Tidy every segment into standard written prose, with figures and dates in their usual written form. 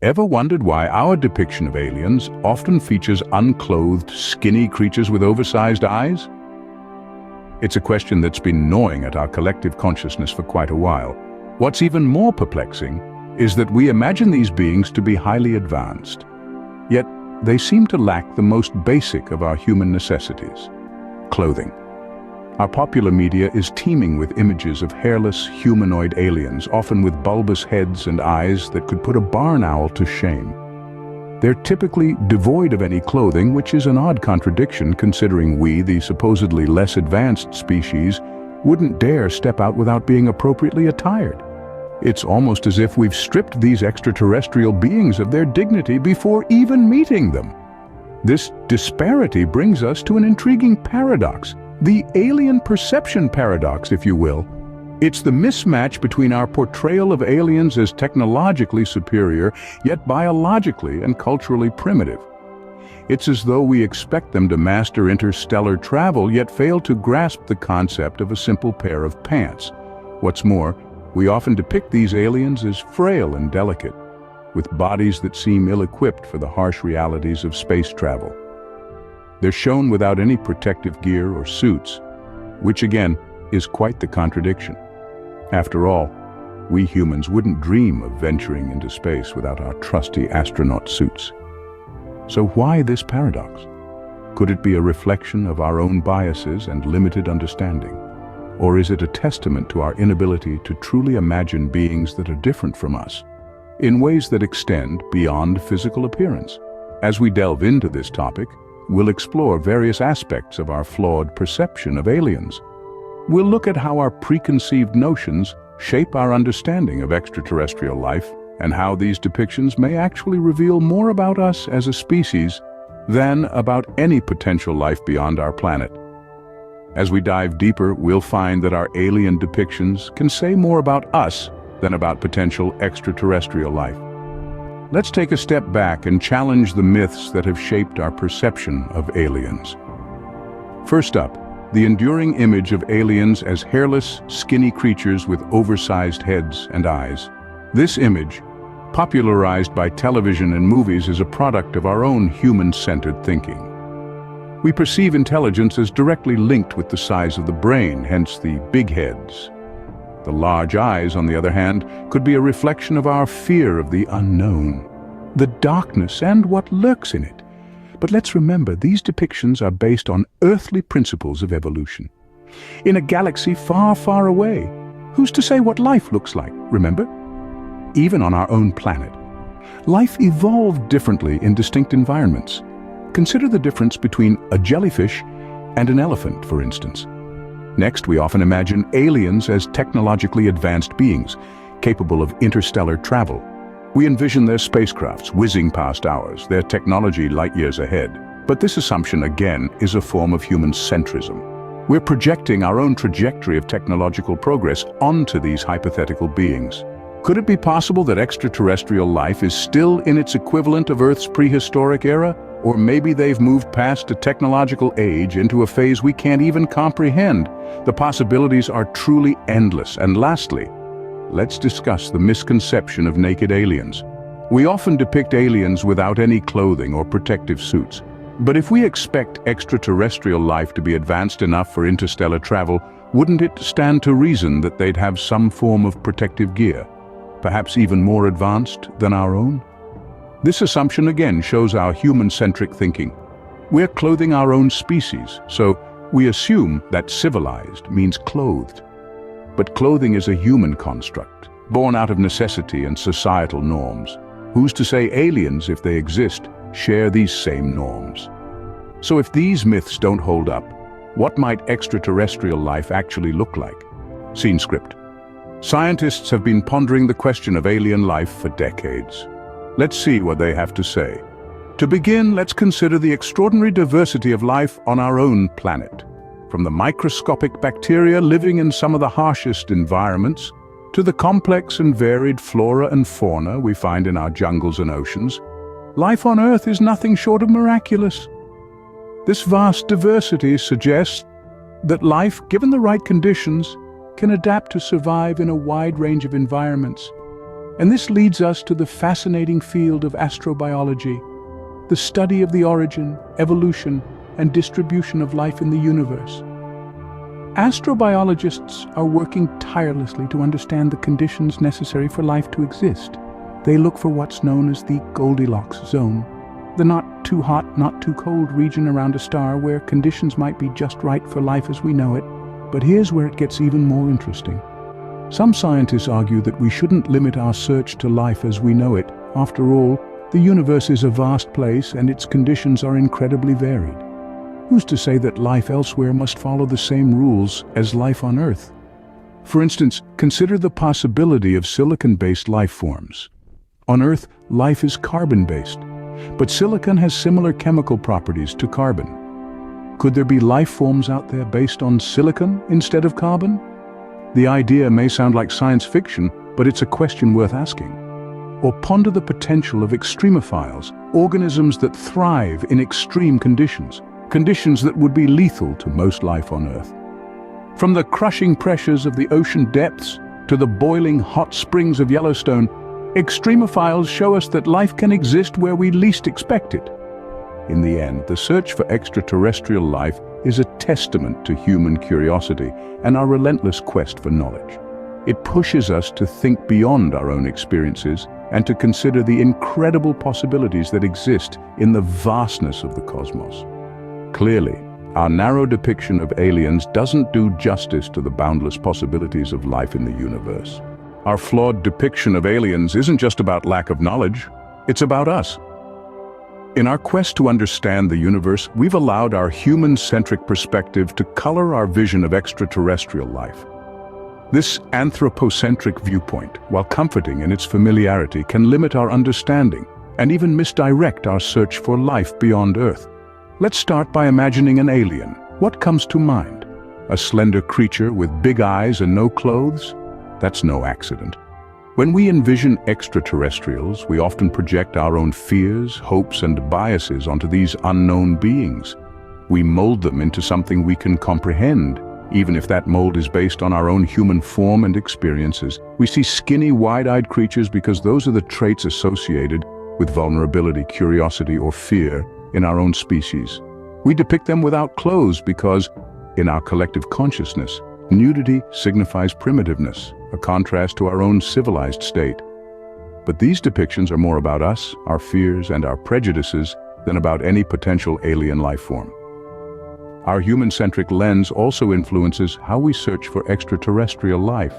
Ever wondered why our depiction of aliens often features unclothed, skinny creatures with oversized eyes? It's a question that's been gnawing at our collective consciousness for quite a while. What's even more perplexing is that we imagine these beings to be highly advanced, yet they seem to lack the most basic of our human necessities: clothing. Our popular media is teeming with images of hairless, humanoid aliens, often with bulbous heads and eyes that could put a barn owl to shame. They're typically devoid of any clothing, which is an odd contradiction considering we, the supposedly less advanced species, wouldn't dare step out without being appropriately attired. It's almost as if we've stripped these extraterrestrial beings of their dignity before even meeting them. This disparity brings us to an intriguing paradox. The alien perception paradox, if you will. It's the mismatch between our portrayal of aliens as technologically superior, yet biologically and culturally primitive. It's as though we expect them to master interstellar travel, yet fail to grasp the concept of a simple pair of pants. What's more, we often depict these aliens as frail and delicate, with bodies that seem ill-equipped for the harsh realities of space travel. They're shown without any protective gear or suits, which again is quite the contradiction. After all, we humans wouldn't dream of venturing into space without our trusty astronaut suits. So why this paradox? Could it be a reflection of our own biases and limited understanding? Or is it a testament to our inability to truly imagine beings that are different from us, in ways that extend beyond physical appearance? As we delve into this topic, we'll explore various aspects of our flawed perception of aliens. We'll look at how our preconceived notions shape our understanding of extraterrestrial life and how these depictions may actually reveal more about us as a species than about any potential life beyond our planet. As we dive deeper, we'll find that our alien depictions can say more about us than about potential extraterrestrial life. Let's take a step back and challenge the myths that have shaped our perception of aliens. First up, the enduring image of aliens as hairless, skinny creatures with oversized heads and eyes. This image, popularized by television and movies, is a product of our own human-centered thinking. We perceive intelligence as directly linked with the size of the brain, hence the big heads. The large eyes, on the other hand, could be a reflection of our fear of the unknown, the darkness and what lurks in it. But let's remember, these depictions are based on earthly principles of evolution. In a galaxy far, far away, who's to say what life looks like, remember? Even on our own planet, life evolved differently in distinct environments. Consider the difference between a jellyfish and an elephant, for instance. Next, we often imagine aliens as technologically advanced beings, capable of interstellar travel. We envision their spacecrafts whizzing past ours, their technology light years ahead. But this assumption, again, is a form of human centrism. We're projecting our own trajectory of technological progress onto these hypothetical beings. Could it be possible that extraterrestrial life is still in its equivalent of Earth's prehistoric era? Or maybe they've moved past a technological age into a phase we can't even comprehend. The possibilities are truly endless. And lastly, let's discuss the misconception of naked aliens. We often depict aliens without any clothing or protective suits. But if we expect extraterrestrial life to be advanced enough for interstellar travel, wouldn't it stand to reason that they'd have some form of protective gear, perhaps even more advanced than our own? This assumption again shows our human-centric thinking. We're clothing our own species, so we assume that civilized means clothed. But clothing is a human construct, born out of necessity and societal norms. Who's to say aliens, if they exist, share these same norms? So if these myths don't hold up, what might extraterrestrial life actually look like? Scene script. Scientists have been pondering the question of alien life for decades. Let's see what they have to say. To begin, let's consider the extraordinary diversity of life on our own planet. From the microscopic bacteria living in some of the harshest environments, to the complex and varied flora and fauna we find in our jungles and oceans, life on Earth is nothing short of miraculous. This vast diversity suggests that life, given the right conditions, can adapt to survive in a wide range of environments. And this leads us to the fascinating field of astrobiology, the study of the origin, evolution, and distribution of life in the universe. Astrobiologists are working tirelessly to understand the conditions necessary for life to exist. They look for what's known as the Goldilocks zone, the not too hot, not too cold region around a star where conditions might be just right for life as we know it. But here's where it gets even more interesting. Some scientists argue that we shouldn't limit our search to life as we know it. After all, the universe is a vast place and its conditions are incredibly varied. Who's to say that life elsewhere must follow the same rules as life on Earth? For instance, consider the possibility of silicon-based life forms. On Earth, life is carbon-based, but silicon has similar chemical properties to carbon. Could there be life forms out there based on silicon instead of carbon? The idea may sound like science fiction, but it's a question worth asking. Or ponder the potential of extremophiles, organisms that thrive in extreme conditions that would be lethal to most life on Earth. From the crushing pressures of the ocean depths to the boiling hot springs of Yellowstone, extremophiles show us that life can exist where we least expect it. In the end, the search for extraterrestrial life is a testament to human curiosity and our relentless quest for knowledge. It pushes us to think beyond our own experiences and to consider the incredible possibilities that exist in the vastness of the cosmos. Clearly, our narrow depiction of aliens doesn't do justice to the boundless possibilities of life in the universe. Our flawed depiction of aliens isn't just about lack of knowledge, it's about us. In our quest to understand the universe, we've allowed our human-centric perspective to color our vision of extraterrestrial life. This anthropocentric viewpoint, while comforting in its familiarity, can limit our understanding and even misdirect our search for life beyond Earth. Let's start by imagining an alien. What comes to mind? A slender creature with big eyes and no clothes? That's no accident. When we envision extraterrestrials, we often project our own fears, hopes, and biases onto these unknown beings. We mold them into something we can comprehend, even if that mold is based on our own human form and experiences. We see skinny, wide-eyed creatures because those are the traits associated with vulnerability, curiosity, or fear in our own species. We depict them without clothes because, in our collective consciousness, nudity signifies primitiveness, a contrast to our own civilized state. But these depictions are more about us, our fears, and our prejudices than about any potential alien life form. Our human-centric lens also influences how we search for extraterrestrial life.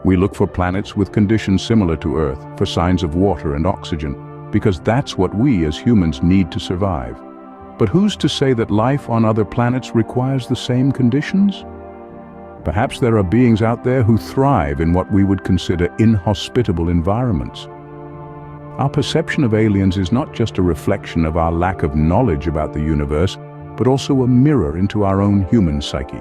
We look for planets with conditions similar to Earth, for signs of water and oxygen, because that's what we as humans need to survive. But who's to say that life on other planets requires the same conditions? Perhaps there are beings out there who thrive in what we would consider inhospitable environments. Our perception of aliens is not just a reflection of our lack of knowledge about the universe, but also a mirror into our own human psyche.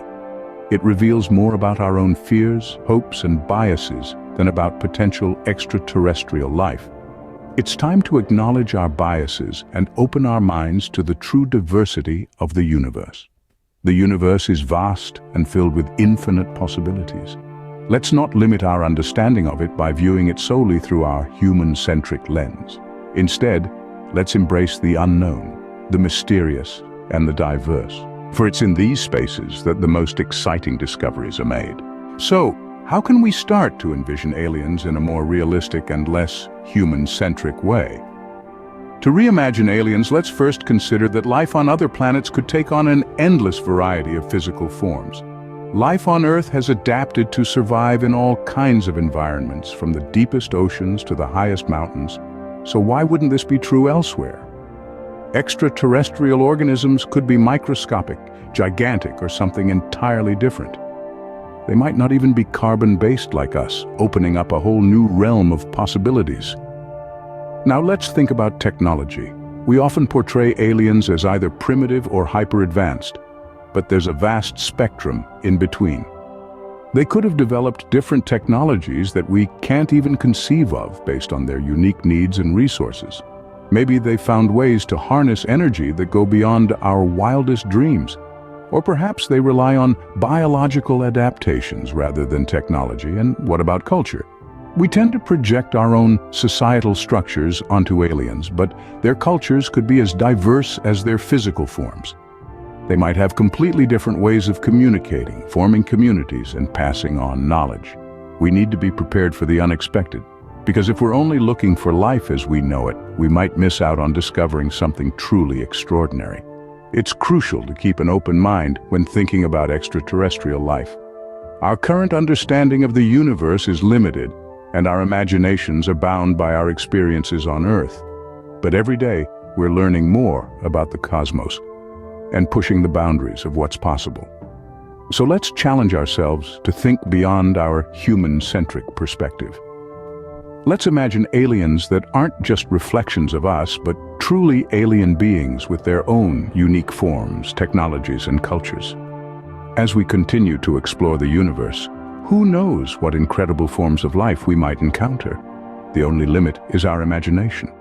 It reveals more about our own fears, hopes, and biases than about potential extraterrestrial life. It's time to acknowledge our biases and open our minds to the true diversity of the universe. The universe is vast and filled with infinite possibilities. Let's not limit our understanding of it by viewing it solely through our human-centric lens. Instead, let's embrace the unknown, the mysterious, and the diverse. For it's in these spaces that the most exciting discoveries are made. So, how can we start to envision aliens in a more realistic and less human-centric way? To reimagine aliens, let's first consider that life on other planets could take on an endless variety of physical forms. Life on Earth has adapted to survive in all kinds of environments, from the deepest oceans to the highest mountains. So why wouldn't this be true elsewhere? Extraterrestrial organisms could be microscopic, gigantic, or something entirely different. They might not even be carbon-based like us, opening up a whole new realm of possibilities. Now let's think about technology. We often portray aliens as either primitive or hyper-advanced, but there's a vast spectrum in between. They could have developed different technologies that we can't even conceive of based on their unique needs and resources. Maybe they found ways to harness energy that go beyond our wildest dreams. Or perhaps they rely on biological adaptations rather than technology. And what about culture? We tend to project our own societal structures onto aliens, but their cultures could be as diverse as their physical forms. They might have completely different ways of communicating, forming communities, and passing on knowledge. We need to be prepared for the unexpected, because if we're only looking for life as we know it, we might miss out on discovering something truly extraordinary. It's crucial to keep an open mind when thinking about extraterrestrial life. Our current understanding of the universe is limited, and our imaginations are bound by our experiences on Earth. But every day, we're learning more about the cosmos and pushing the boundaries of what's possible. So let's challenge ourselves to think beyond our human-centric perspective. Let's imagine aliens that aren't just reflections of us, but truly alien beings with their own unique forms, technologies, and cultures. As we continue to explore the universe, who knows what incredible forms of life we might encounter? The only limit is our imagination.